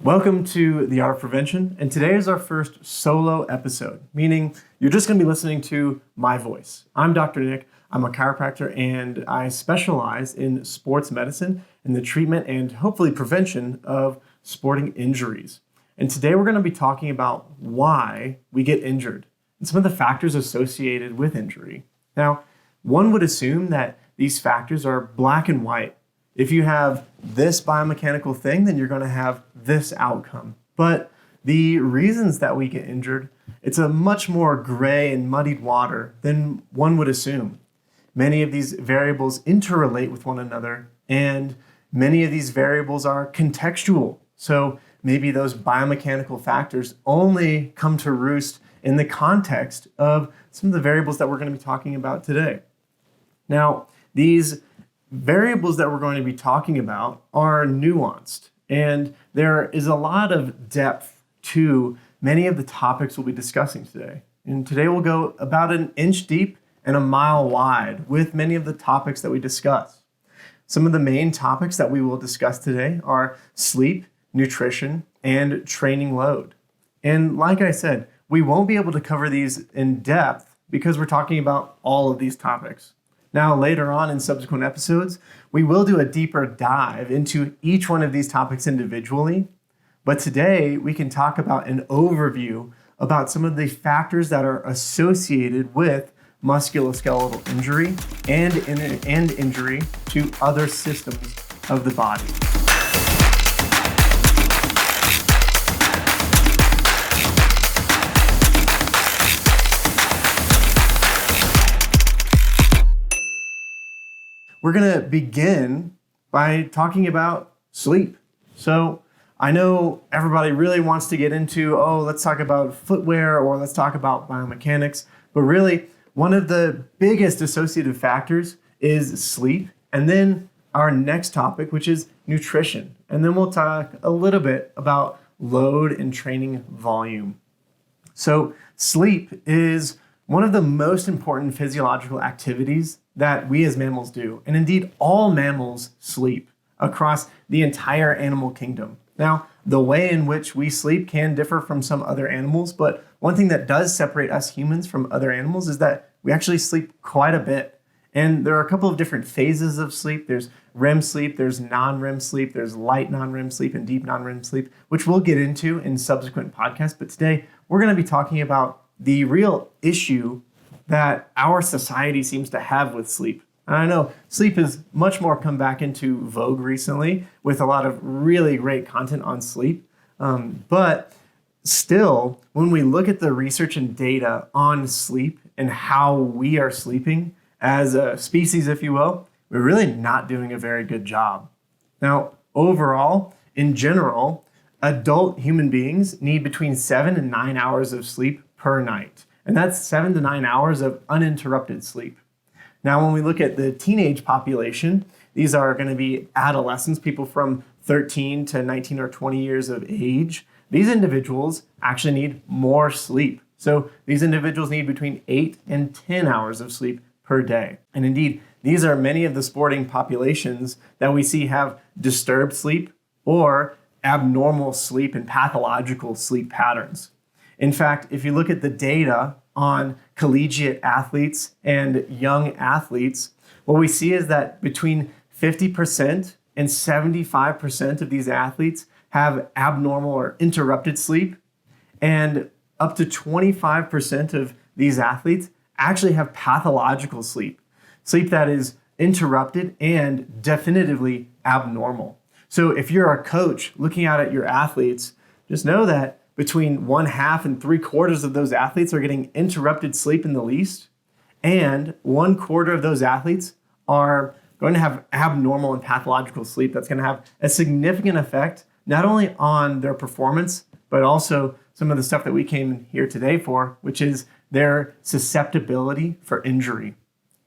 Welcome to The Art of Prevention, and today is our first solo episode, meaning you're just going to be listening to my voice. I'm Dr. Nick, I'm a chiropractor, and I specialize in sports medicine and the treatment and hopefully prevention of sporting injuries. And today we're going to be talking about why we get injured and some of the factors associated with injury. Now, one would assume that these factors are black and white. If you have this biomechanical thing, then you're going to have this outcome. But the reasons that we get injured, it's a much more gray and muddied water than one would assume. Many of these variables interrelate with one another, and many of these variables are contextual. So maybe those biomechanical factors only come to roost in the context of some of the variables that we're going to be talking about today. Now, these variables that we're going to be talking about are nuanced, and there is a lot of depth to many of the topics we'll be discussing today. And today we'll go about an inch deep and a mile wide with many of the topics that we discuss. Some of the main topics that we will discuss today are sleep, nutrition, and training load. And like I said, we won't be able to cover these in depth because we're talking about all of these topics. Now, later on in subsequent episodes, we will do a deeper dive into each one of these topics individually. But today, we can talk about an overview about some of the factors that are associated with musculoskeletal injury and injury to other systems of the body. We're going to begin by talking about sleep. So I know everybody really wants to get into, let's talk about footwear or let's talk about biomechanics. But really, one of the biggest associative factors is sleep. And then our next topic, which is nutrition. And then we'll talk a little bit about load and training volume. So sleep is one of the most important physiological activities that we as mammals do. And indeed, all mammals sleep across the entire animal kingdom. Now, the way in which we sleep can differ from some other animals, but one thing that does separate us humans from other animals is that we actually sleep quite a bit. And there are a couple of different phases of sleep. There's REM sleep, there's non-REM sleep, there's light non-REM sleep, and deep non-REM sleep, which we'll get into in subsequent podcasts. But today, we're going to be talking about the real issue that our society seems to have with sleep. And I know sleep has much more come back into vogue recently with a lot of really great content on sleep. But still, when we look at the research and data on sleep and how we are sleeping as a species, if you will, we're really not doing a very good job. Now, overall, in general, adult human beings need between 7 and 9 hours of sleep per night. And that's 7 to 9 hours of uninterrupted sleep. Now, when we look at the teenage population, these are going to be adolescents, people from 13 to 19 or 20 years of age. These individuals actually need more sleep. So these individuals need between 8 and 10 hours of sleep per day. And indeed, these are many of the sporting populations that we see have disturbed sleep or abnormal sleep and pathological sleep patterns. In fact, if you look at the data on collegiate athletes and young athletes, what we see is that between 50% and 75% of these athletes have abnormal or interrupted sleep, and up to 25% of these athletes actually have pathological sleep, sleep that is interrupted and definitively abnormal. So if you're a coach looking out at your athletes, just know that between 1/2 and 3/4 of those athletes are getting interrupted sleep in the least, and 1/4 of those athletes are going to have abnormal and pathological sleep that's going to have a significant effect not only on their performance, but also some of the stuff that we came here today for, which is their susceptibility for injury.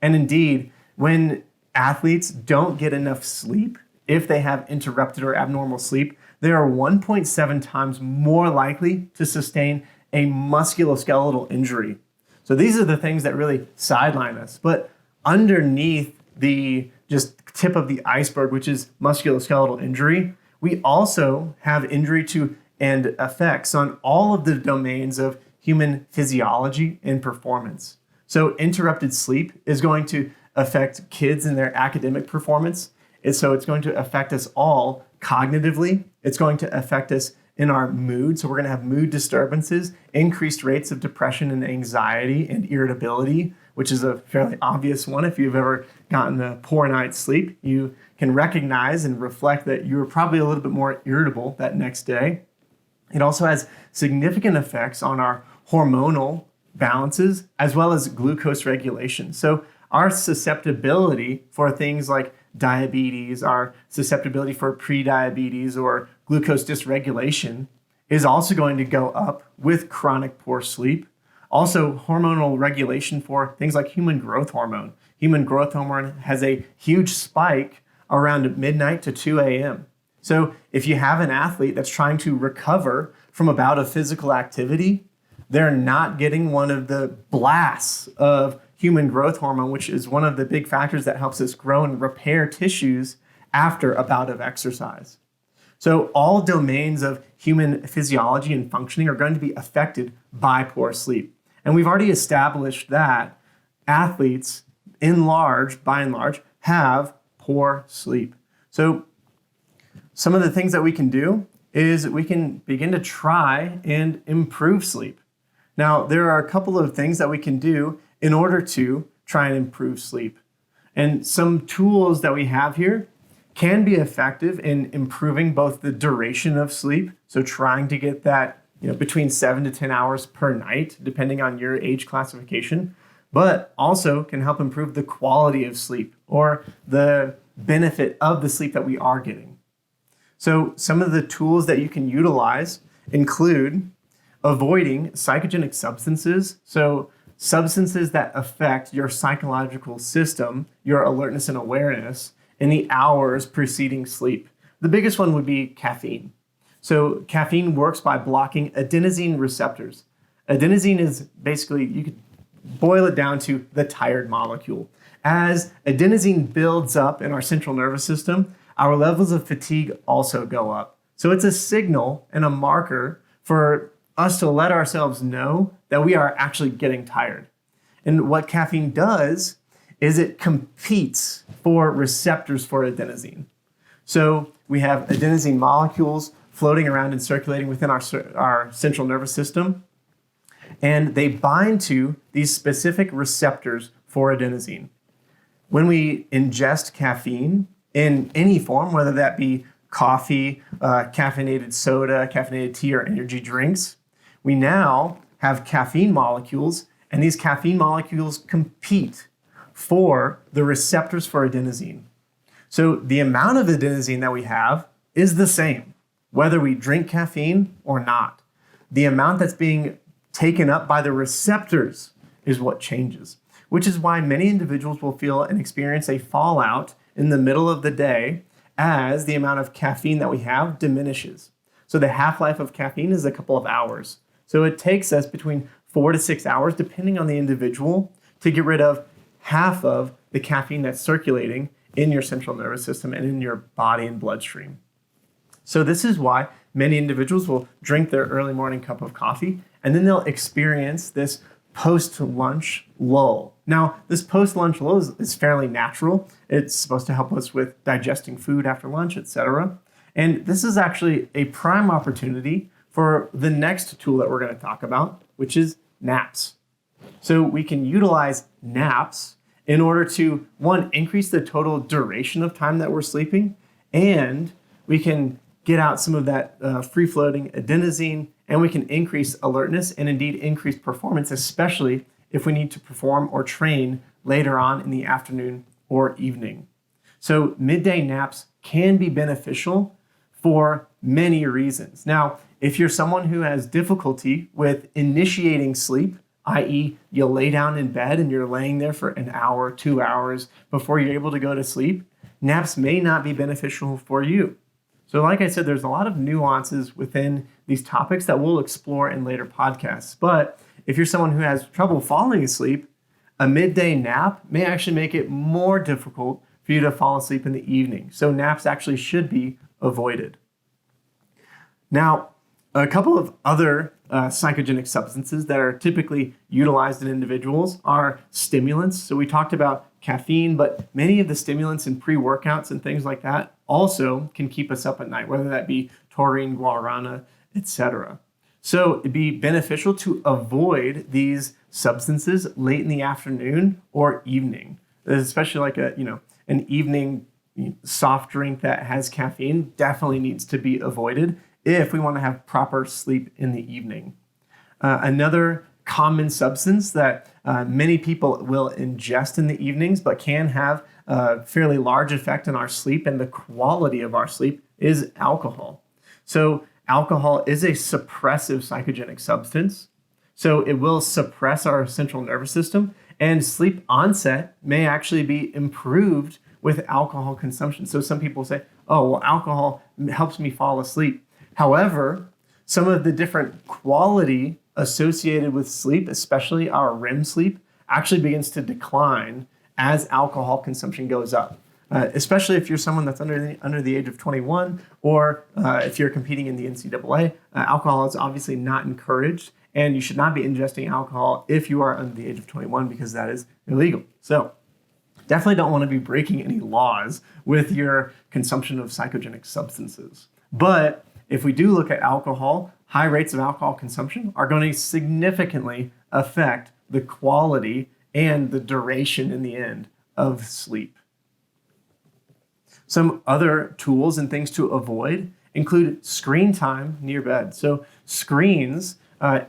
And indeed, when athletes don't get enough sleep, if they have interrupted or abnormal sleep, they are 1.7 times more likely to sustain a musculoskeletal injury. So these are the things that really sideline us. But underneath the just tip of the iceberg, which is musculoskeletal injury, we also have injury to and effects on all of the domains of human physiology and performance. So interrupted sleep is going to affect kids in their academic performance. And so it's going to affect us all cognitively. It's going to affect us in our mood. So we're going to have mood disturbances, increased rates of depression and anxiety and irritability, which is a fairly obvious one. If you've ever gotten a poor night's sleep, you can recognize and reflect that you were probably a little bit more irritable that next day. It also has significant effects on our hormonal balances as well as glucose regulation. So our susceptibility for things like diabetes, our susceptibility for prediabetes or glucose dysregulation is also going to go up with chronic poor sleep. Also, hormonal regulation for things like human growth hormone. Human growth hormone has a huge spike around midnight to 2 a.m. So if you have an athlete that's trying to recover from a bout of physical activity, they're not getting one of the blasts of human growth hormone, which is one of the big factors that helps us grow and repair tissues after a bout of exercise. So all domains of human physiology and functioning are going to be affected by poor sleep. And we've already established that athletes, by and large, have poor sleep. So some of the things that we can do is we can begin to try and improve sleep. Now, there are a couple of things that we can do in order to try and improve sleep. And some tools that we have here can be effective in improving both the duration of sleep, so trying to get that between 7 to 10 hours per night, depending on your age classification, but also can help improve the quality of sleep or the benefit of the sleep that we are getting. So some of the tools that you can utilize include avoiding psychogenic substances, so substances that affect your psychological system, your alertness and awareness in the hours preceding sleep. The biggest one would be caffeine. So caffeine works by blocking adenosine receptors. Adenosine is basically, you could boil it down to the tired molecule. As adenosine builds up in our central nervous system, our levels of fatigue also go up. So it's a signal and a marker for us to let ourselves know that we are actually getting tired. And what caffeine does is it competes for receptors for adenosine. So we have adenosine molecules floating around and circulating within our central nervous system, and they bind to these specific receptors for adenosine. When we ingest caffeine in any form, whether that be coffee, caffeinated soda, caffeinated tea, or energy drinks, we now have caffeine molecules, and these caffeine molecules compete for the receptors for adenosine. So the amount of adenosine that we have is the same, whether we drink caffeine or not. The amount that's being taken up by the receptors is what changes, which is why many individuals will feel and experience a fallout in the middle of the day as the amount of caffeine that we have diminishes. So the half-life of caffeine is a couple of hours. So it takes us between 4 to 6 hours, depending on the individual, to get rid of half of the caffeine that's circulating in your central nervous system and in your body and bloodstream. So this is why many individuals will drink their early morning cup of coffee, and then they'll experience this post-lunch lull. Now, this post-lunch lull is fairly natural. It's supposed to help us with digesting food after lunch, etc. And this is actually a prime opportunity for the next tool that we're going to talk about, which is naps. So we can utilize naps in order to, one, increase the total duration of time that we're sleeping, and we can get out some of that free-floating adenosine, and we can increase alertness and indeed increase performance, especially if we need to perform or train later on in the afternoon or evening. So midday naps can be beneficial for many reasons. Now, if you're someone who has difficulty with initiating sleep, i.e. you'll lay down in bed and you're laying there for an hour, 2 hours before you're able to go to sleep, naps may not be beneficial for you. So like I said, there's a lot of nuances within these topics that we'll explore in later podcasts. But if you're someone who has trouble falling asleep, a midday nap may actually make it more difficult for you to fall asleep in the evening. So naps actually should be avoided. Now, a couple of other psychogenic substances that are typically utilized in individuals are stimulants. So we talked about caffeine, but many of the stimulants in pre-workouts and things like that also can keep us up at night, whether that be taurine, guarana, etc. So it'd be beneficial to avoid these substances late in the afternoon or evening, especially like an evening soft drink that has caffeine definitely needs to be avoided if we want to have proper sleep in the evening. Another common substance that many people will ingest in the evenings but can have a fairly large effect on our sleep and the quality of our sleep is alcohol. So alcohol is a suppressive psychogenic substance. So it will suppress our central nervous system, and sleep onset may actually be improved with alcohol consumption. So some people say, oh, well, alcohol helps me fall asleep. However, some of the different quality associated with sleep, especially our REM sleep, actually begins to decline as alcohol consumption goes up. Especially if you're someone that's under the age of 21, or if you're competing in the NCAA, alcohol is obviously not encouraged, and you should not be ingesting alcohol if you are under the age of 21 because that is illegal. So definitely don't want to be breaking any laws with your consumption of psychogenic substances. But if we do look at alcohol, high rates of alcohol consumption are going to significantly affect the quality and the duration in the end of sleep. Some other tools and things to avoid include screen time near bed. So screens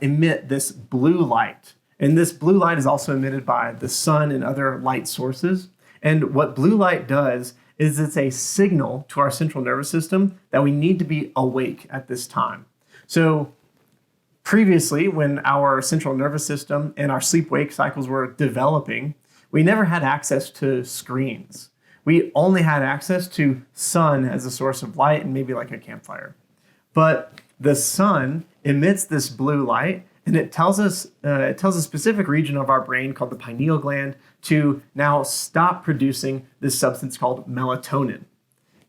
emit this blue light, and this blue light is also emitted by the sun and other light sources. And what blue light does is it's a signal to our central nervous system that we need to be awake at this time. So previously, when our central nervous system and our sleep-wake cycles were developing, we never had access to screens. We only had access to sun as a source of light and maybe like a campfire. But the sun emits this blue light, and it tells a specific region of our brain called the pineal gland to now stop producing this substance called melatonin.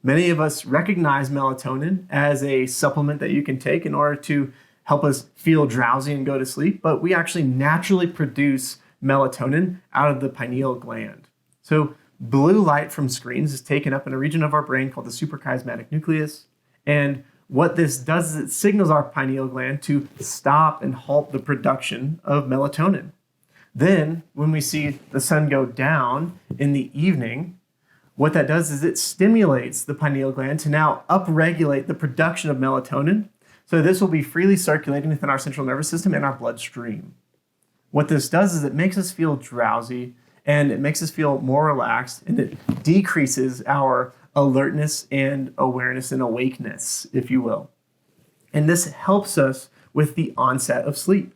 Many of us recognize melatonin as a supplement that you can take in order to help us feel drowsy and go to sleep, but we actually naturally produce melatonin out of the pineal gland. So blue light from screens is taken up in a region of our brain called the suprachiasmatic nucleus. And what this does is it signals our pineal gland to stop and halt the production of melatonin. Then, when we see the sun go down in the evening, what that does is it stimulates the pineal gland to now upregulate the production of melatonin. So this will be freely circulating within our central nervous system and our bloodstream. What this does is it makes us feel drowsy, and it makes us feel more relaxed, and it decreases our alertness and awareness and awakeness, if you will. And this helps us with the onset of sleep.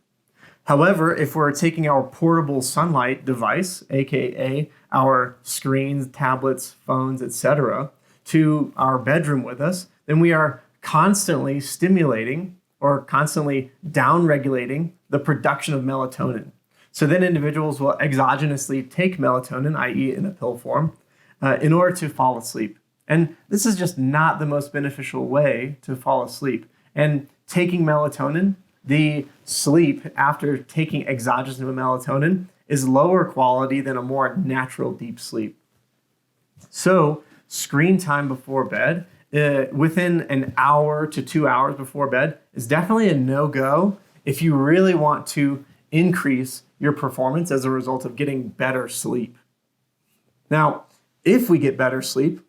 However, if we're taking our portable sunlight device, aka our screens, tablets, phones, etc., to our bedroom with us, then we are constantly stimulating or constantly downregulating the production of melatonin. So then individuals will exogenously take melatonin, i.e. in a pill form, in order to fall asleep. And this is just not the most beneficial way to fall asleep. And taking melatonin, the sleep after taking exogenous melatonin is lower quality than a more natural deep sleep. So screen time before bed, within an hour to 2 hours before bed, is definitely a no-go if you really want to increase your performance as a result of getting better sleep. Now, if we get better sleep,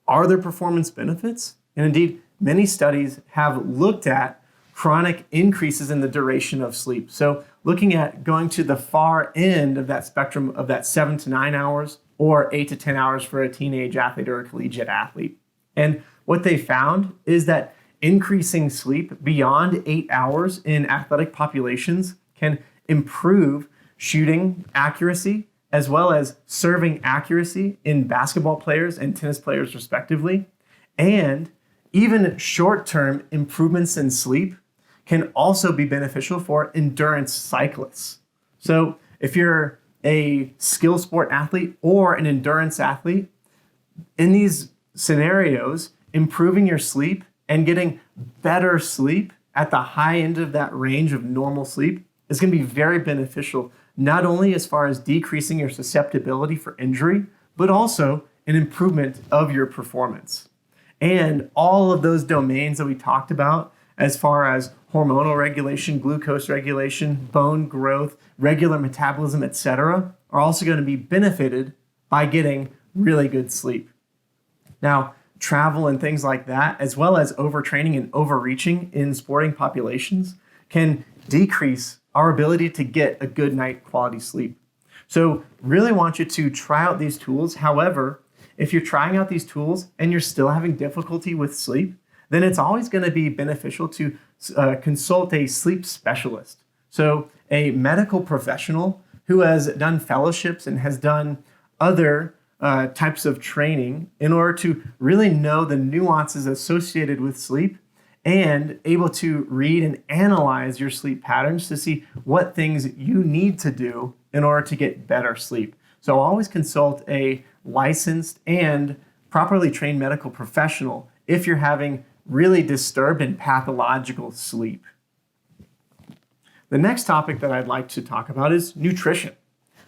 are there performance benefits? And indeed, many studies have looked at chronic increases in the duration of sleep. So looking at going to the far end of that spectrum of that 7 to 9 hours or 8 to 10 hours for a teenage athlete or a collegiate athlete. And what they found is that increasing sleep beyond 8 hours in athletic populations can improve shooting accuracy as well as serving accuracy in basketball players and tennis players respectively. And even short-term improvements in sleep can also be beneficial for endurance cyclists. So if you're a skill sport athlete or an endurance athlete, in these scenarios, improving your sleep and getting better sleep at the high end of that range of normal sleep is going to be very beneficial, not only as far as decreasing your susceptibility for injury, but also an improvement of your performance. And all of those domains that we talked about, as far as hormonal regulation, glucose regulation, bone growth, regular metabolism, etc., are also going to be benefited by getting really good sleep. Now, travel and things like that, as well as overtraining and overreaching in sporting populations, can decrease our ability to get a good night quality sleep. So really want you to try out these tools. However, if you're trying out these tools and you're still having difficulty with sleep, then it's always going to be beneficial to consult a sleep specialist. So a medical professional who has done fellowships and has done other types of training in order to really know the nuances associated with sleep and able to read and analyze your sleep patterns to see what things you need to do in order to get better sleep. So always consult a licensed and properly trained medical professional if you're having really disturbed and pathological sleep. The next topic that I'd like to talk about is nutrition.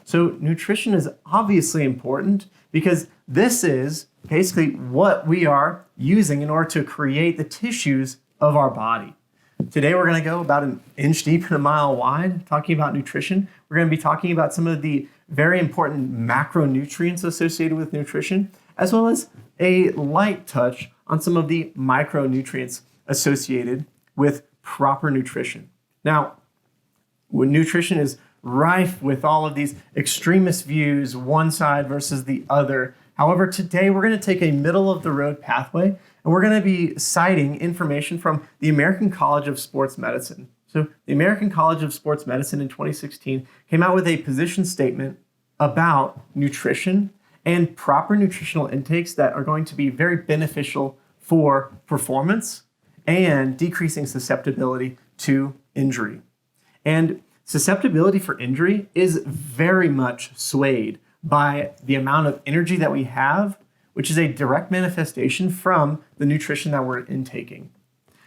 So nutrition is obviously important because this is basically what we are using in order to create the tissues of our body. Today we're going to go about an inch deep and a mile wide talking about nutrition. We're going to be talking about some of the very important macronutrients associated with nutrition, as well as a light touch on some of the micronutrients associated with proper nutrition. Now, when nutrition is rife with all of these extremist views, one side versus the other. However, today we're going to take a middle of the road pathway, and we're going to be citing information from the American College of Sports Medicine. So the American College of Sports Medicine in 2016 came out with a position statement about nutrition and proper nutritional intakes that are going to be very beneficial for performance and decreasing susceptibility to injury. And susceptibility for injury is very much swayed by the amount of energy that we have, which is a direct manifestation from the nutrition that we're intaking.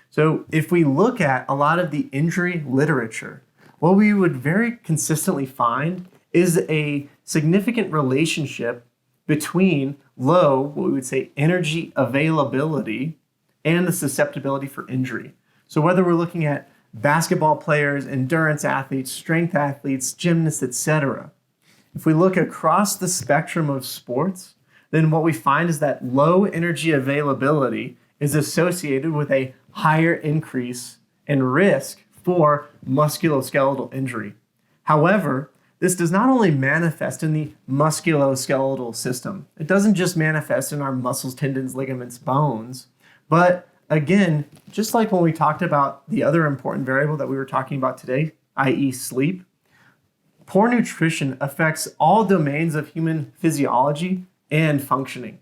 So if we look at a lot of the injury literature, what we would very consistently find is a significant relationship between low, what we would say, energy availability and the susceptibility for injury. So whether we're looking at basketball players, endurance athletes, strength athletes, gymnasts, etc. If we look across the spectrum of sports, then what we find is that low energy availability is associated with a higher increase in risk for musculoskeletal injury. However, this does not only manifest in the musculoskeletal system. It doesn't just manifest in our muscles, tendons, ligaments, bones, but again, just like when we talked about the other important variable that we were talking about today, i.e. sleep, poor nutrition affects all domains of human physiology and functioning.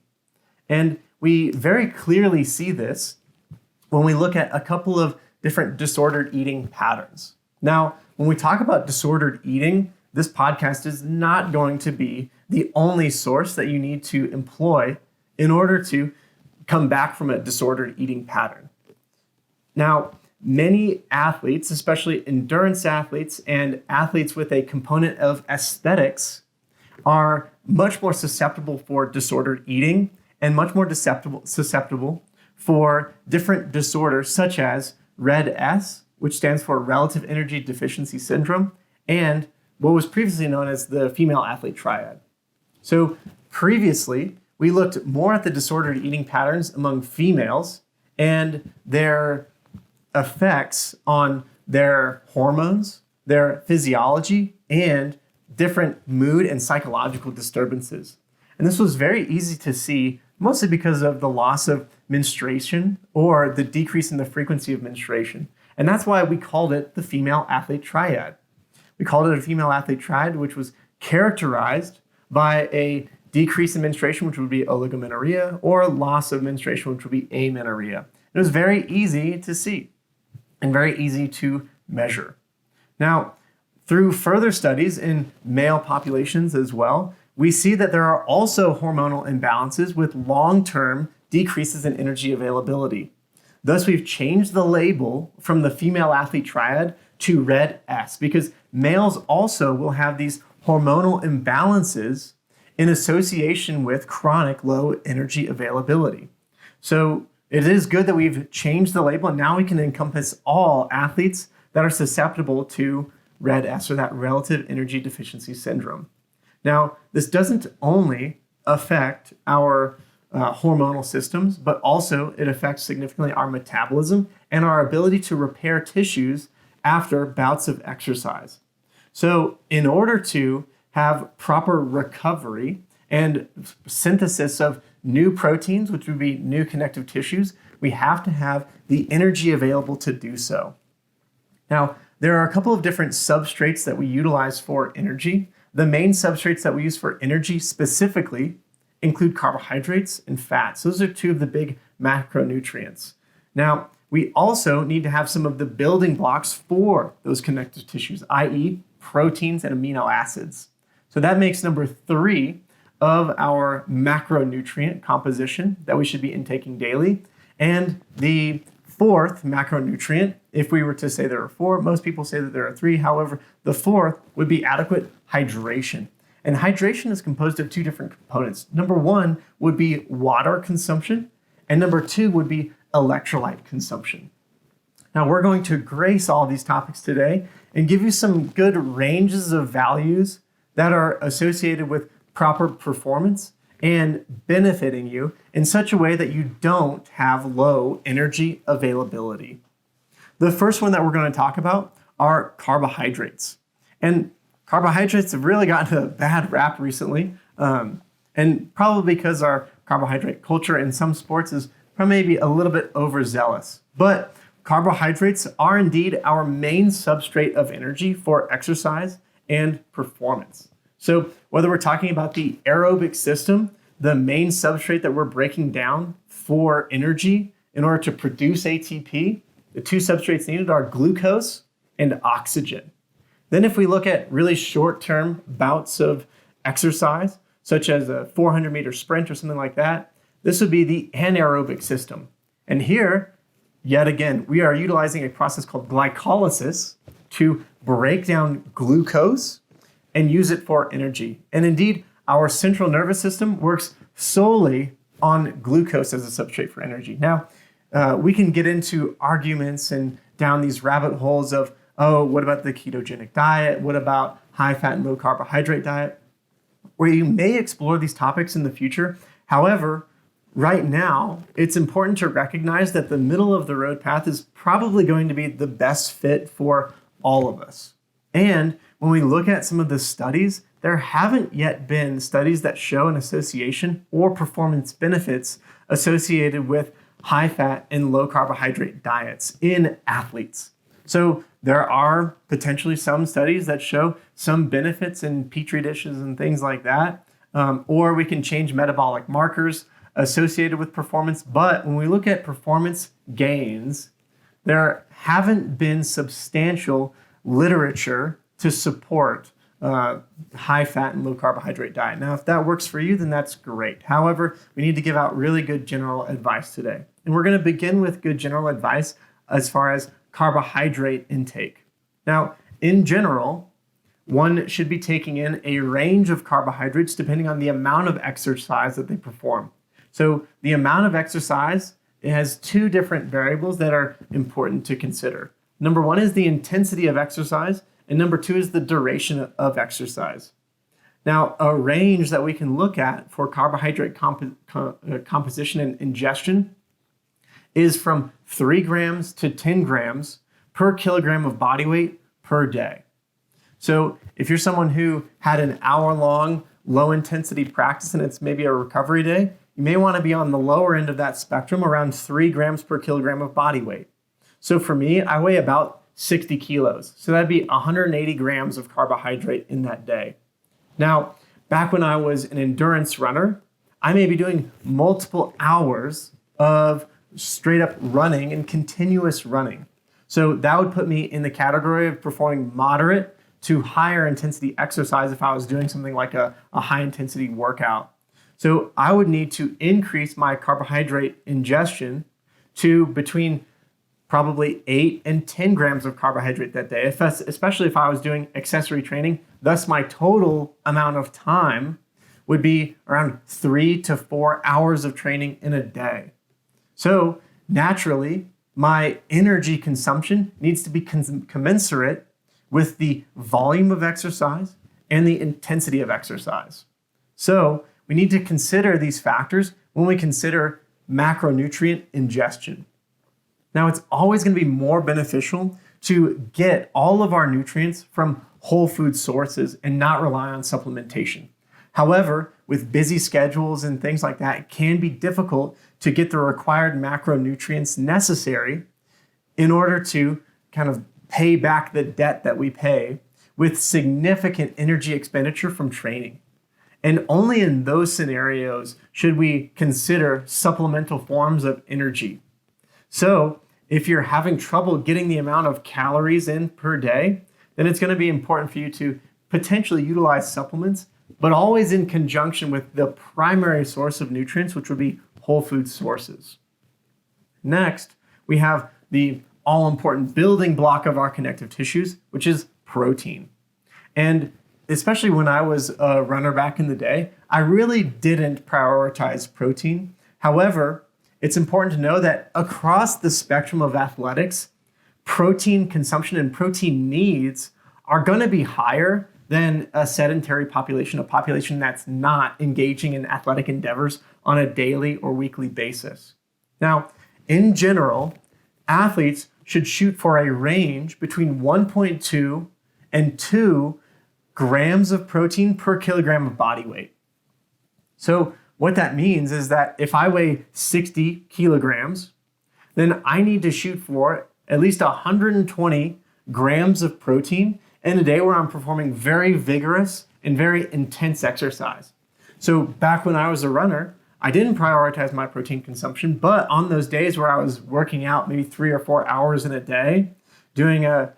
And we very clearly see this when we look at a couple of different disordered eating patterns. Now, when we talk about disordered eating, this podcast is not going to be the only source that you need to employ in order to come back from a disordered eating pattern. Now, many athletes, especially endurance athletes and athletes with a component of aesthetics, are much more susceptible for disordered eating and much more susceptible for different disorders such as RED-S, which stands for Relative Energy Deficiency Syndrome, and what was previously known as the female athlete triad. So previously, we looked more at the disordered eating patterns among females and their effects on their hormones, their physiology, and different mood and psychological disturbances. And this was very easy to see, mostly because of the loss of menstruation or the decrease in the frequency of menstruation. And that's why we called it the female athlete triad. We called it a female athlete triad, which was characterized by a decrease in menstruation, which would be oligomenorrhea, or loss of menstruation, which would be amenorrhea. It was very easy to see and very easy to measure. Now, through further studies in male populations as well, we see that there are also hormonal imbalances with long-term decreases in energy availability. Thus, we've changed the label from the female athlete triad to red S because males also will have these hormonal imbalances in association with chronic low energy availability. So it is good that we've changed the label and now we can encompass all athletes that are susceptible to red S or that relative energy deficiency syndrome. Now, this doesn't only affect our hormonal systems, but also it affects significantly our metabolism and our ability to repair tissues after bouts of exercise. So in order to have proper recovery and synthesis of new proteins, which would be new connective tissues, we have to have the energy available to do so. Now, there are a couple of different substrates that we utilize for energy. The main substrates that we use for energy specifically include carbohydrates and fats. Those are two of the big macronutrients. Now, we also need to have some of the building blocks for those connective tissues, i.e. proteins and amino acids. So that makes number 3 of our macronutrient composition that we should be intaking daily. And the 4th macronutrient, if we were to say there are 4, most people say that there are 3. However, the 4th would be adequate hydration. And hydration is composed of 2 different components. Number 1 would be water consumption, and number 2 would be electrolyte consumption. Now, we're going to grace all these topics today and give you some good ranges of values that are associated with proper performance and benefiting you in such a way that you don't have low energy availability. The first one that we're going to talk about are carbohydrates. And carbohydrates have really gotten a bad rap recently, and probably because our carbohydrate culture in some sports is maybe a little bit overzealous. But carbohydrates are indeed our main substrate of energy for exercise and performance. So whether we're talking about the aerobic system, the main substrate that we're breaking down for energy in order to produce ATP, the 2 substrates needed are glucose and oxygen. Then if we look at really short-term bouts of exercise, such as a 400-meter sprint or something like that, this would be the anaerobic system. And here, yet again, we are utilizing a process called glycolysis to break down glucose and use it for energy. And indeed, our central nervous system works solely on glucose as a substrate for energy. Now, we can get into arguments and down these rabbit holes of, oh, what about the ketogenic diet? What about high fat and low carbohydrate diet? Where you may explore these topics in the future. However, right now, it's important to recognize that the middle of the road path is probably going to be the best fit for all of us. And when we look at some of the studies, there haven't yet been studies that show an association or performance benefits associated with high fat and low carbohydrate diets in athletes. So there are potentially some studies that show some benefits in petri dishes and things like that, or we can change metabolic markers associated with performance. But when we look at performance gains, there haven't been substantial literature to support high fat and low carbohydrate diet. Now, if that works for you, then that's great. However, we need to give out really good general advice today. And we're going to begin with good general advice as far as carbohydrate intake. Now, in general, one should be taking in a range of carbohydrates depending on the amount of exercise that they perform. So the amount of exercise, it has 2 different variables that are important to consider. Number 1 is the intensity of exercise, and number 2 is the duration of exercise. Now, a range that we can look at for carbohydrate composition and ingestion is from 3 grams to 10 grams per kilogram of body weight per day. So if you're someone who had an hour-long low-intensity practice and it's maybe a recovery day, you may want to be on the lower end of that spectrum, around 3 grams per kilogram of body weight. So for me, I weigh about 60 kilos. So that'd be 180 grams of carbohydrate in that day. Now, back when I was an endurance runner, I may be doing multiple hours of straight up running and continuous running. So that would put me in the category of performing moderate to higher intensity exercise if I was doing something like a high intensity workout. So I would need to increase my carbohydrate ingestion to between probably 8 and 10 grams of carbohydrate that day, especially if I was doing accessory training. Thus, my total amount of time would be around 3 to 4 hours of training in a day. So naturally, my energy consumption needs to be commensurate with the volume of exercise and the intensity of exercise. So we need to consider these factors when we consider macronutrient ingestion. Now, it's always going to be more beneficial to get all of our nutrients from whole food sources and not rely on supplementation. However, with busy schedules and things like that, it can be difficult to get the required macronutrients necessary in order to kind of pay back the debt that we pay with significant energy expenditure from training. And only in those scenarios should we consider supplemental forms of energy. So if you're having trouble getting the amount of calories in per day, then it's going to be important for you to potentially utilize supplements, but always in conjunction with the primary source of nutrients, which would be whole food sources. Next, we have the all-important building block of our connective tissues, which is protein. And especially when I was a runner back in the day, I really didn't prioritize protein. However, it's important to know that across the spectrum of athletics, protein consumption and protein needs are going to be higher than a sedentary population, a population that's not engaging in athletic endeavors on a daily or weekly basis. Now, in general, athletes should shoot for a range between 1.2 and 2 grams of protein per kilogram of body weight. So what that means is that if I weigh 60 kilograms, then I need to shoot for at least 120 grams of protein in a day where I'm performing very vigorous and very intense exercise. So back when I was a runner, I didn't prioritize my protein consumption, but on those days where I was working out maybe 3 or 4 hours in a day, doing a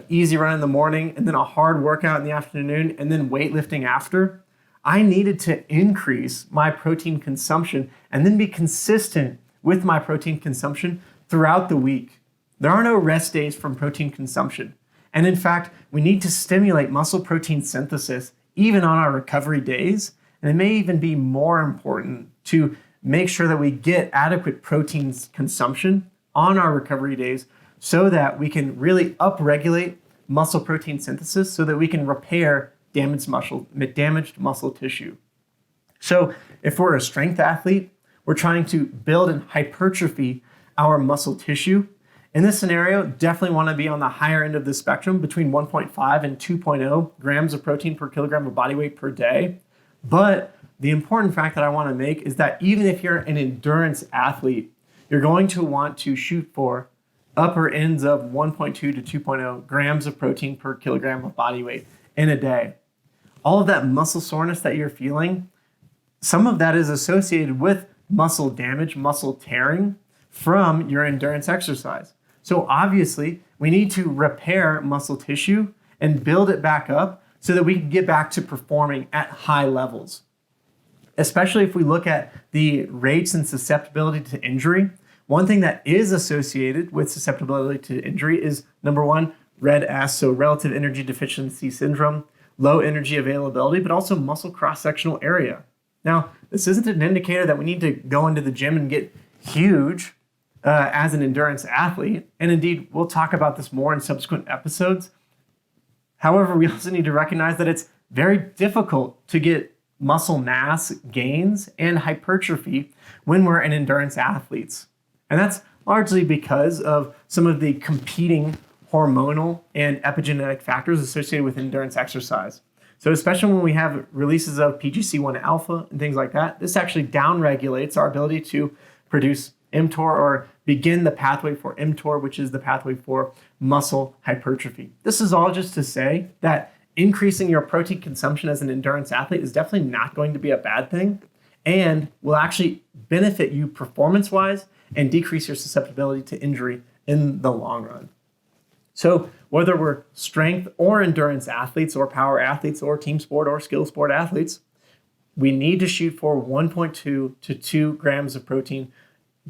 easy run in the morning and then a hard workout in the afternoon and then weightlifting after, I needed to increase my protein consumption and then be consistent with my protein consumption throughout the week. There are no rest days from protein consumption. And in fact, we need to stimulate muscle protein synthesis even on our recovery days. And it may even be more important to make sure that we get adequate protein consumption on our recovery days so that we can really upregulate muscle protein synthesis so that we can repair damaged muscle tissue. So if we're a strength athlete, we're trying to build and hypertrophy our muscle tissue. In this scenario, definitely want to be on the higher end of the spectrum between 1.5 and 2.0 grams of protein per kilogram of body weight per day. But the important fact that I want to make is that even if you're an endurance athlete, you're going to want to shoot for upper ends of 1.2 to 2.0 grams of protein per kilogram of body weight in a day. All of that muscle soreness that you're feeling, some of that is associated with muscle damage, muscle tearing from your endurance exercise. So obviously, we need to repair muscle tissue and build it back up so that we can get back to performing at high levels. Especially if we look at the rates and susceptibility to injury, one thing that is associated with susceptibility to injury is number one, RED-S, so relative energy deficiency syndrome, low energy availability, but also muscle cross-sectional area. Now, this isn't an indicator that we need to go into the gym and get huge as an endurance athlete. And indeed, we'll talk about this more in subsequent episodes. However, we also need to recognize that it's very difficult to get muscle mass gains and hypertrophy when we're in endurance athletes. And that's largely because of some of the competing hormonal and epigenetic factors associated with endurance exercise. So especially when we have releases of PGC1 alpha and things like that, this actually downregulates our ability to produce mTOR or begin the pathway for mTOR, which is the pathway for muscle hypertrophy. This is all just to say that increasing your protein consumption as an endurance athlete is definitely not going to be a bad thing and will actually benefit you performance-wise and decrease your susceptibility to injury in the long run. So whether we're strength or endurance athletes or power athletes or team sport or skill sport athletes, we need to shoot for 1.2 to 2 grams of protein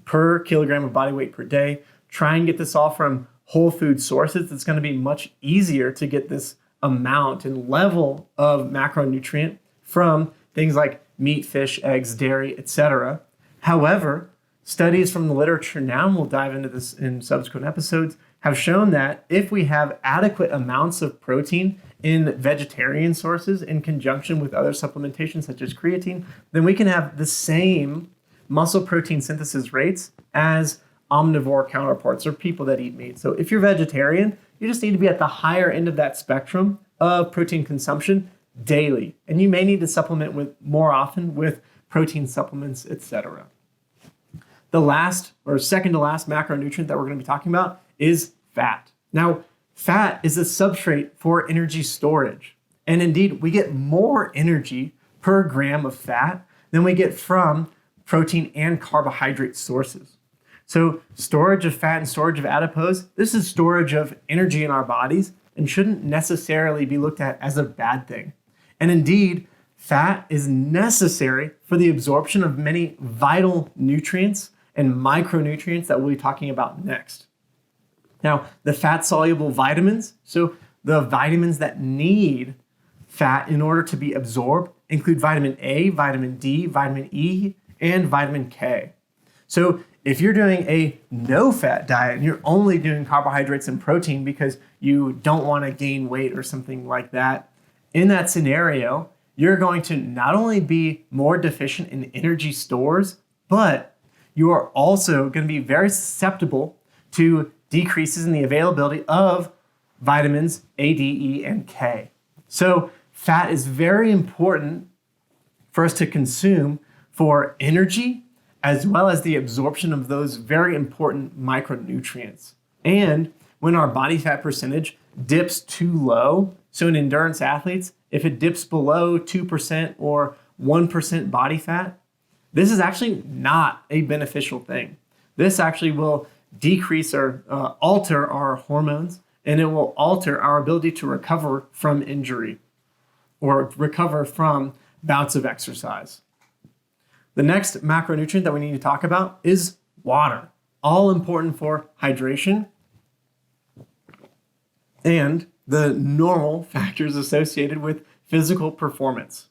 per kilogram of body weight per day. Try and get this all from whole food sources. It's going to be much easier to get this amount and level of macronutrient from things like meat, fish, eggs, dairy, etc. However, studies from the literature now, and we'll dive into this in subsequent episodes, have shown that if we have adequate amounts of protein in vegetarian sources in conjunction with other supplementation such as creatine, then we can have the same muscle protein synthesis rates as omnivore counterparts or people that eat meat. So if you're vegetarian, you just need to be at the higher end of that spectrum of protein consumption daily. And you may need to supplement with more often with protein supplements, etc. The last or second to last macronutrient that we're going to be talking about is fat. Now, fat is a substrate for energy storage. And indeed, we get more energy per gram of fat than we get from protein and carbohydrate sources. So storage of fat and storage of adipose, this is storage of energy in our bodies and shouldn't necessarily be looked at as a bad thing. And indeed, fat is necessary for the absorption of many vital nutrients and micronutrients that we'll be talking about next. Now, the fat-soluble vitamins, so the vitamins that need fat in order to be absorbed, include vitamin A, vitamin D, vitamin E, and vitamin K. So if you're doing a no-fat diet and you're only doing carbohydrates and protein because you don't want to gain weight or something like that, in that scenario, you're going to not only be more deficient in energy stores, but you are also going to be very susceptible to decreases in the availability of vitamins A, D, E, and K. So fat is very important for us to consume for energy as well as the absorption of those very important micronutrients. And when our body fat percentage dips too low, so in endurance athletes, if it dips below 2% or 1% body fat, this is actually not a beneficial thing. This actually will decrease or alter our hormones, and it will alter our ability to recover from injury or recover from bouts of exercise. The next macronutrient that we need to talk about is water, all important for hydration and the normal factors associated with physical performance.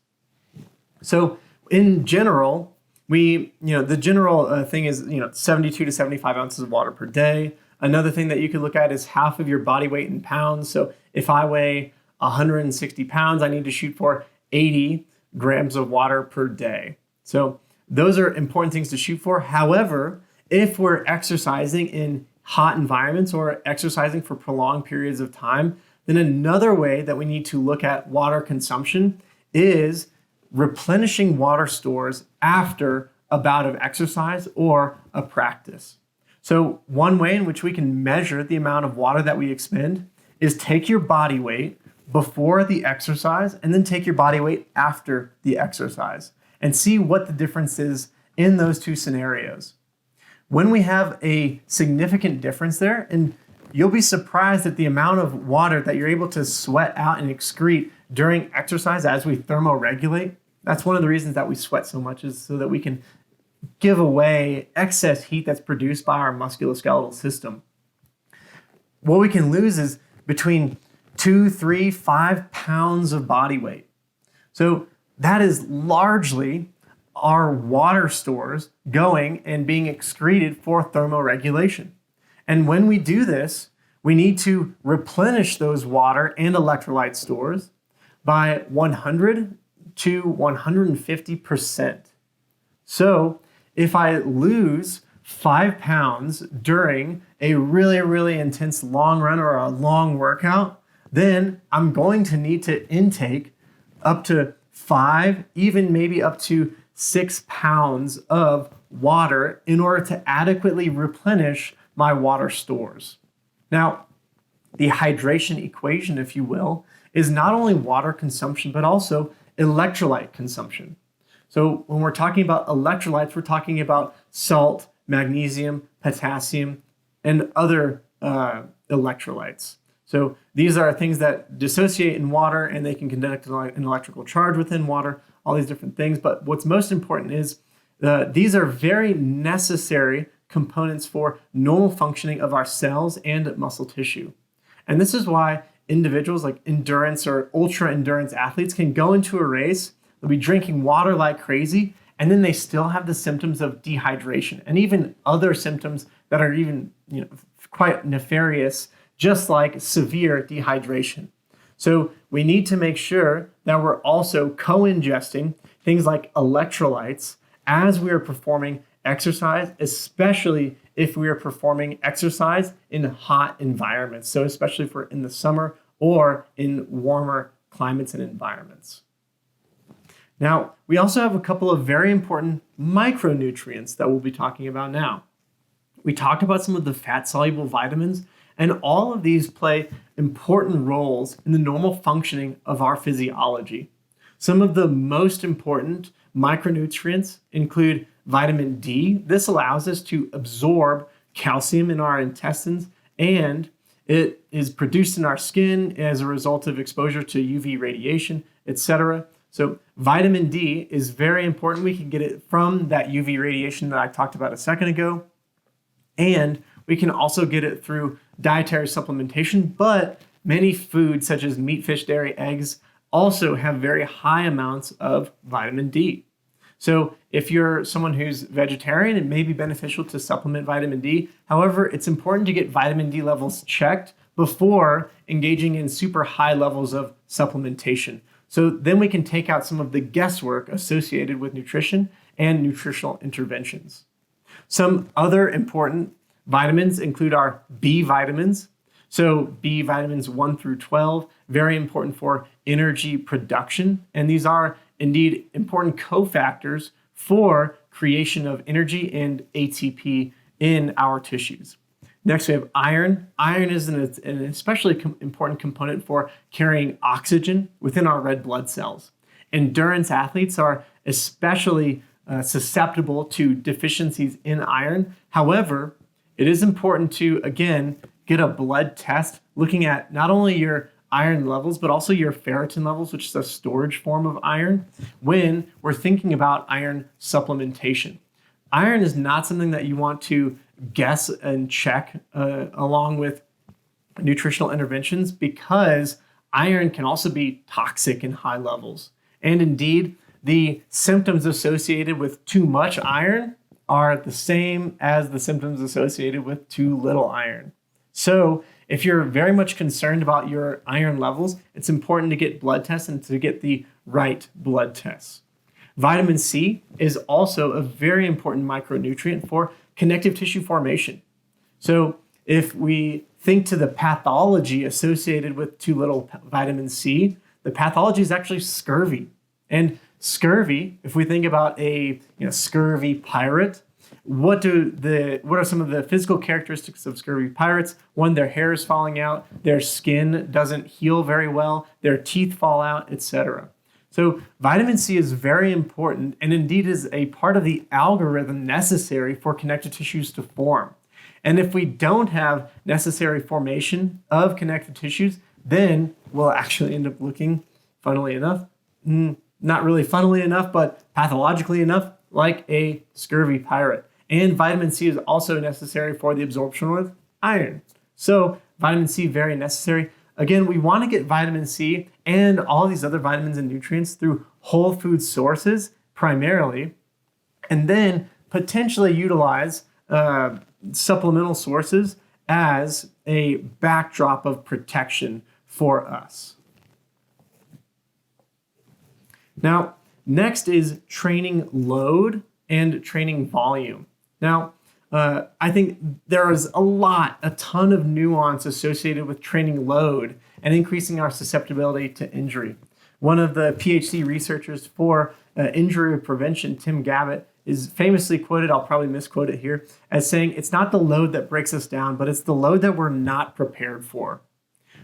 So in general, the general thing is, 72 to 75 ounces of water per day. Another thing that you could look at is half of your body weight in pounds. So if I weigh 160 pounds, I need to shoot for 80 grams of water per day. So those are important things to shoot for. However, if we're exercising in hot environments or exercising for prolonged periods of time, then another way that we need to look at water consumption is replenishing water stores after a bout of exercise or a practice. So one way in which we can measure the amount of water that we expend is take your body weight before the exercise and then take your body weight after the exercise and see what the difference is in those two scenarios. When we have a significant difference there, and you'll be surprised at the amount of water that you're able to sweat out and excrete during exercise as we thermoregulate. That's one of the reasons that we sweat so much, is so that we can give away excess heat that's produced by our musculoskeletal system. What we can lose is between 2, 3, 5 pounds of body weight. So that is largely our water stores going and being excreted for thermoregulation. And when we do this, we need to replenish those water and electrolyte stores by 100 to 150%. So if I lose 5 pounds during a really, really intense long run or a long workout, then I'm going to need to intake up to 5, even maybe up to 6 pounds of water in order to adequately replenish my water stores. Now, the hydration equation, if you will, is not only water consumption, but also electrolyte consumption. So when we're talking about electrolytes, we're talking about salt, magnesium, potassium, and other electrolytes. So these are things that dissociate in water and they can conduct an electrical charge within water, all these different things. But what's most important is these are very necessary components for normal functioning of our cells and muscle tissue. And this is why individuals like endurance or ultra endurance athletes can go into a race, they'll be drinking water like crazy, and then they still have the symptoms of dehydration and even other symptoms that are even quite nefarious, just like severe dehydration. So we need to make sure that we're also co-ingesting things like electrolytes as we are performing exercise, especially if we are performing exercise in hot environments. So especially if we're in the summer or in warmer climates and environments. Now, we also have a couple of very important micronutrients that we'll be talking about now. We talked about some of the fat-soluble vitamins, and all of these play important roles in the normal functioning of our physiology. Some of the most important micronutrients include vitamin D. This allows us to absorb calcium in our intestines, and it is produced in our skin as a result of exposure to UV radiation, etc. So vitamin D is very important. We can get it from that UV radiation that I talked about a second ago. And we can also get it through dietary supplementation, but many foods such as meat, fish, dairy, eggs also have very high amounts of vitamin D. So if you're someone who's vegetarian, it may be beneficial to supplement vitamin D. However, it's important to get vitamin D levels checked before engaging in super high levels of supplementation. So then we can take out some of the guesswork associated with nutrition and nutritional interventions. Some other important vitamins include our B vitamins. So B vitamins 1 through 12, very important for energy production. And these are indeed important cofactors for creation of energy and ATP in our tissues. Next, we have iron. Iron is an especially important component for carrying oxygen within our red blood cells. Endurance athletes are especially susceptible to deficiencies in iron. However, it is important to, again, get a blood test looking at not only your iron levels, but also your ferritin levels, which is a storage form of iron, when we're thinking about iron supplementation. Iron is not something that you want to guess and check along with nutritional interventions, because iron can also be toxic in high levels. And indeed, the symptoms associated with too much iron are the same as the symptoms associated with too little iron. So if you're very much concerned about your iron levels, it's important to get blood tests and to get the right blood tests. Vitamin C is also a very important micronutrient for connective tissue formation. So if we think to the pathology associated with too little vitamin C, the pathology is actually scurvy. And scurvy, if we think about a scurvy pirate, what are some of the physical characteristics of scurvy pirates? One, their hair is falling out, their skin doesn't heal very well, their teeth fall out, etc. So vitamin C is very important, and indeed is a part of the algorithm necessary for connective tissues to form. And if we don't have necessary formation of connective tissues, then we'll actually end up looking, funnily enough, not really funnily enough, but pathologically enough, like a scurvy pirate. And vitamin C is also necessary for the absorption of iron. So vitamin C, very necessary. Again, we want to get vitamin C and all these other vitamins and nutrients through whole food sources primarily, and then potentially utilize supplemental sources as a backdrop of protection for us. Now, next is training load and training volume. Now, I think there is a ton of nuance associated with training load and increasing our susceptibility to injury. One of the PhD researchers for injury prevention, Tim Gabbett, is famously quoted, I'll probably misquote it here, as saying, it's not the load that breaks us down, but it's the load that we're not prepared for.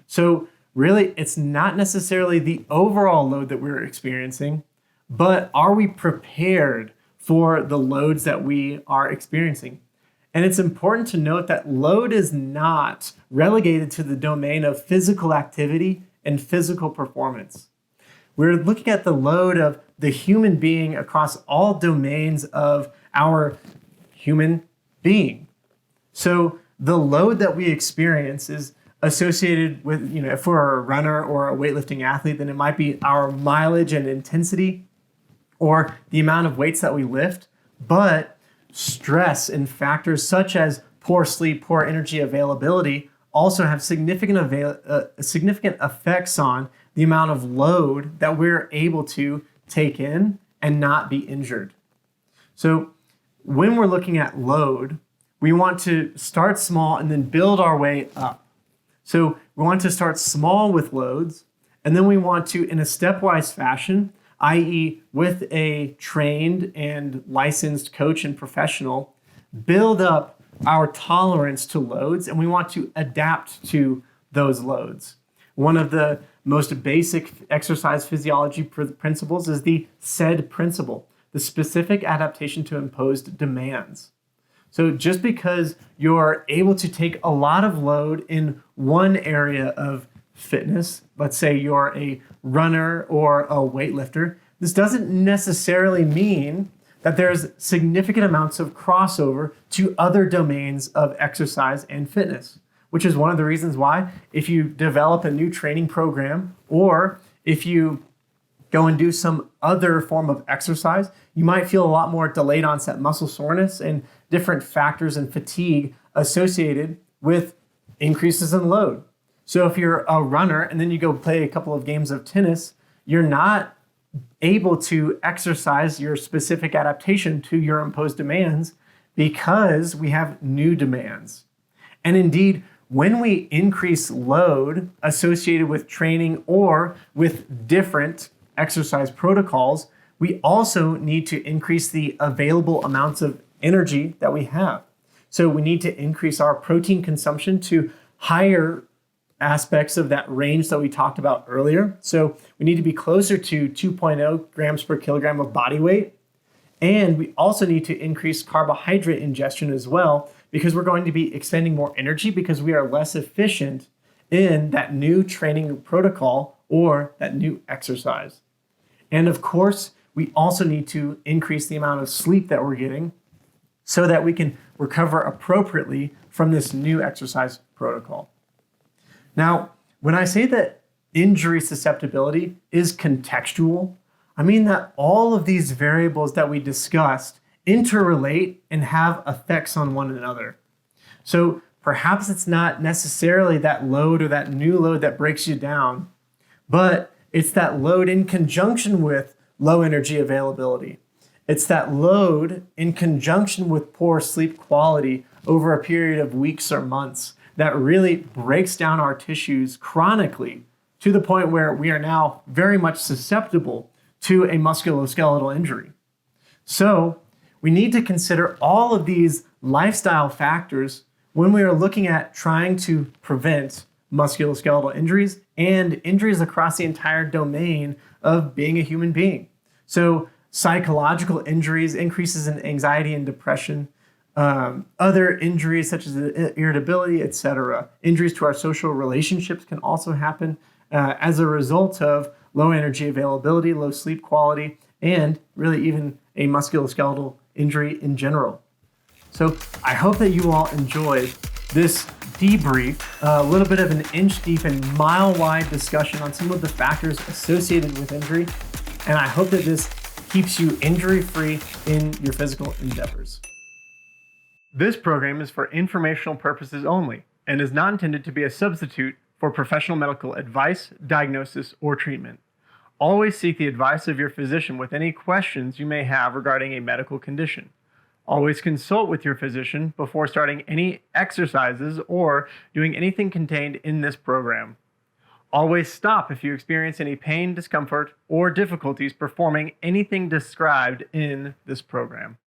So really, it's not necessarily the overall load that we're experiencing, but are we prepared for the loads that we are experiencing? And it's important to note that load is not relegated to the domain of physical activity and physical performance. We're looking at the load of the human being across all domains of our human being. So the load that we experience is associated with, if we're a runner or a weightlifting athlete, then it might be our mileage and intensity or the amount of weights that we lift. But stress and factors such as poor sleep, poor energy availability also have significant effects on the amount of load that we're able to take in and not be injured. So when we're looking at load, we want to start small and then build our way up. So we want to start small with loads, and then we want to, in a stepwise fashion, i.e. with a trained and licensed coach and professional, build up our tolerance to loads, and we want to adapt to those loads. One of the most basic exercise physiology principles is the SAID principle, the specific adaptation to imposed demands. So just because you're able to take a lot of load in one area of fitness, let's say you're a runner or a weightlifter, this doesn't necessarily mean that there's significant amounts of crossover to other domains of exercise and fitness, which is one of the reasons why if you develop a new training program or if you go and do some other form of exercise, you might feel a lot more delayed onset muscle soreness and different factors and fatigue associated with increases in load. So if you're a runner and then you go play a couple of games of tennis, you're not able to exercise your specific adaptation to your imposed demands because we have new demands. And indeed, when we increase load associated with training or with different exercise protocols, we also need to increase the available amounts of energy that we have. So we need to increase our protein consumption to higher aspects of that range that we talked about earlier. So we need to be closer to 2.0 grams per kilogram of body weight. And we also need to increase carbohydrate ingestion as well, because we're going to be expending more energy because we are less efficient in that new training protocol or that new exercise. And of course, we also need to increase the amount of sleep that we're getting so that we can recover appropriately from this new exercise protocol. Now, when I say that injury susceptibility is contextual, I mean that all of these variables that we discussed interrelate and have effects on one another. So perhaps it's not necessarily that load or that new load that breaks you down, but it's that load in conjunction with low energy availability. It's that load in conjunction with poor sleep quality over a period of weeks or months that really breaks down our tissues chronically to the point where we are now very much susceptible to a musculoskeletal injury. So we need to consider all of these lifestyle factors when we are looking at trying to prevent musculoskeletal injuries and injuries across the entire domain of being a human being. So psychological injuries, increases in anxiety and depression, other injuries such as irritability, etc. Injuries to our social relationships can also happen as a result of low energy availability, low sleep quality, and really even a musculoskeletal injury in general. So I hope that you all enjoyed this debrief, a little bit of an inch deep and mile wide discussion on some of the factors associated with injury. And I hope that this keeps you injury free in your physical endeavors. This program is for informational purposes only and is not intended to be a substitute for professional medical advice, diagnosis, or treatment. Always seek the advice of your physician with any questions you may have regarding a medical condition. Always consult with your physician before starting any exercises or doing anything contained in this program. Always stop if you experience any pain, discomfort, or difficulties performing anything described in this program.